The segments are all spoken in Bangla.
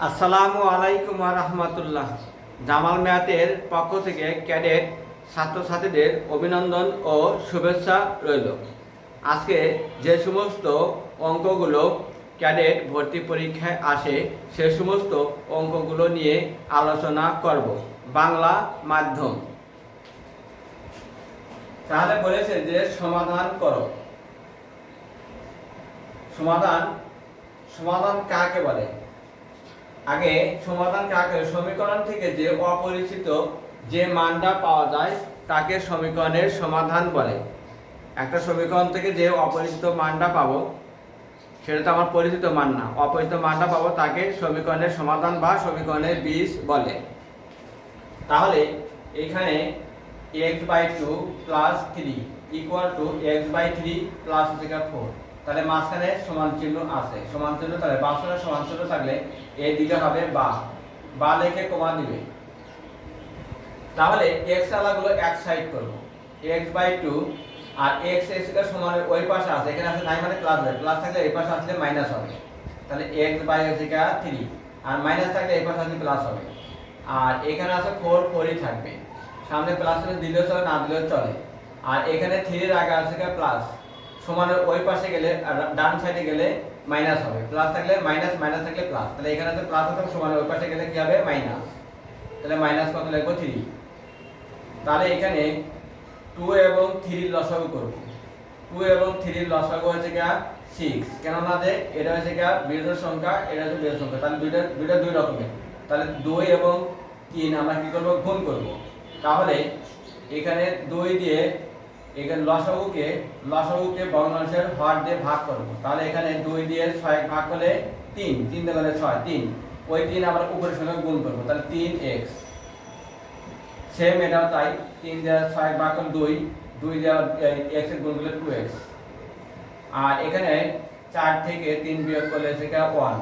আসসালামু আলাইকুম ওয়া রাহমাতুল্লাহ। জামাল ম্যাথের পক্ষ থেকে ক্যাডেট ছাত্রছাত্রীদের অভিনন্দন ও শুভেচ্ছা রইল। আজকে যে সমস্ত অঙ্কগুলো ক্যাডেট ভর্তি পরীক্ষায় আসে সে সমস্ত অঙ্কগুলো নিয়ে আলোচনা করব বাংলা মাধ্যম। তাহলে বলেছে যে সমাধান করো। সমাধান কাকে বলে? আগে সমাধান কাকে, সমীকরণ থেকে যে অপরিচিত যে মানটা পাওয়া যায় তাকে সমীকরণের সমাধান বলে। একটা সমীকরণ থেকে যে অপরিচিত মানটা পাবো সেটা তো আমার পরিচিত মান না, অপরিচিত মানটা পাবো তাকে সমীকরণের সমাধান বা সমীকরণের বীজ বলে। তাহলে এখানে x/2 + 3 = x/3 + 4, তাহলে মাঝখানে সমান চিহ্ন আছে, সমান চিহ্ন তাহলে বাসনের সমান চিহ্ন থাকলে এই দিকে হবে বা লিখে কমা দিবে। তাহলে x আলাগুলো এক সাইড করব, x/2 আর x এর সমান ওই পাশে আছে, এখানে আছে 9 মানে প্লাস হবে, প্লাস থাকলে এই পাশে আসলে মাইনাস হবে, তাহলে x/3 আর মাইনাস থাকলে এই পাশে আসলে প্লাস হবে। আর এখানে আছে 4 থাকবে, সামনে প্লাস দিলেও চলে না দিলেও চলে। আর এখানে 3 এর আগে আছে প্লাস, সমানের ওই পাশে গেলে ডান সাইডে গেলে মাইনাস হবে, প্লাস থাকলে মাইনাস, মাইনাস থাকলে প্লাস, তাহলে এখানে আছে প্লাস আছে, সমানের ওই পাশে গেলে কি হবে মাইনাস, তাহলে মাইনাস কত লিখবো 3। তাহলে এখানে 2 এবং 3 এর লসাগু করব। 2 এবং 3 এর লসাগু হচ্ছে কি 6, কেন না যে এটা হচ্ছে কি বিজোড় সংখ্যা, এটা হচ্ছে বিজোড় সংখ্যা, তাহলে দুইটা দুই রকমের, তাহলে 2 এবং 3 আমরা কি করব গুণ করব। তাহলে এখানে 2 দিয়ে এখানে লসাগুকে ভগ্নাংশের হর দিয়ে ভাগ করব। তাহলে এখানে 2 দিয়ে 6 ভাগ করলে 3, 3 দিয়ে করলে 6, 3, ওই 3 আবার উপরের সঙ্গে গুণ করব, তাহলে 3x। সেম এটাও তাই, 3 দিয়ে 6 ভাগ করলে 2, 2 দিয়ে x এর গুণ করলে 2x। আর এখানে 4 থেকে 3 বিয়োগ করলে সেটা 1,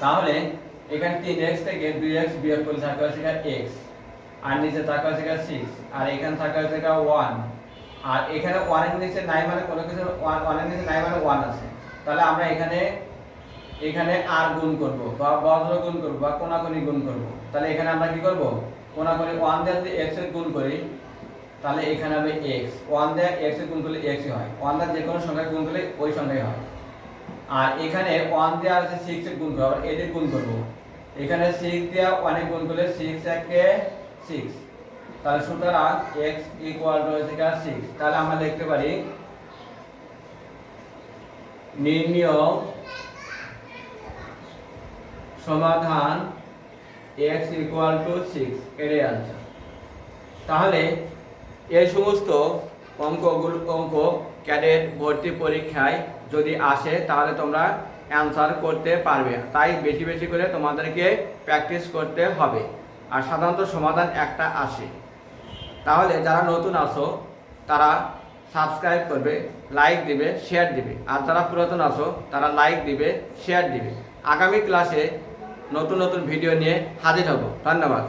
তাহলে এখানে 3x থেকে 2x বিয়োগ করলে থাকে সেটা x, আর নিচে থাকা হচ্ছে 6, আর এখানে থাকা হচ্ছে 1, আর এখানে 1 এর নিচে নাই মানে কোনো কিছু 1 এর নিচে নাই মানে 1 আছে, তাহলে আমরা এখানে আর গুণ করব বা বজ্র গুণ করব বা কোণাকুণি গুণ করব। তাহলে এখানে আমরা কি করব, কোণাকুণি 1 দিয়ে যদি x এর গুণ করি তাহলে এখানে হবে x, 1 দিয়ে x এর গুণ করলে x ই হয়, 1 দিয়ে যে কোনো সংখ্যা গুণ করলে ওই সংখ্যাই হয়। আর এখানে 1 দিয়ে আর 6 এর গুণ করব, আবার এর গুণ করব, এখানে 6 দিয়ে 1 এর গুণ করলে 6 একে 6, তাহলে সুতরাং x = 6। তাহলে আমরা লিখতে পারি নির্ণয় সমাধান x = 6, এটাই आंसर। তাহলে এই সমস্ত অঙ্ক ক্যাডেট ভর্তি পরীক্ষায় যদি আসে তাহলে তোমরা অ্যান্সার করতে পারবে, তাই বেশি বেশি করে তোমাদেরকে প্র্যাকটিস করতে হবে। আর সাধারণত সমাধান একটা আসে। তাহলে যারা নতুন আছো তারা সাবস্ক্রাইব করবে, লাইক দিবে, শেয়ার দিবে, আর যারা পুরাতন আছো তারা লাইক দিবে, শেয়ার দিবে। আগামী ক্লাসে নতুন ভিডিও নিয়ে হাজির হব। ধন্যবাদ।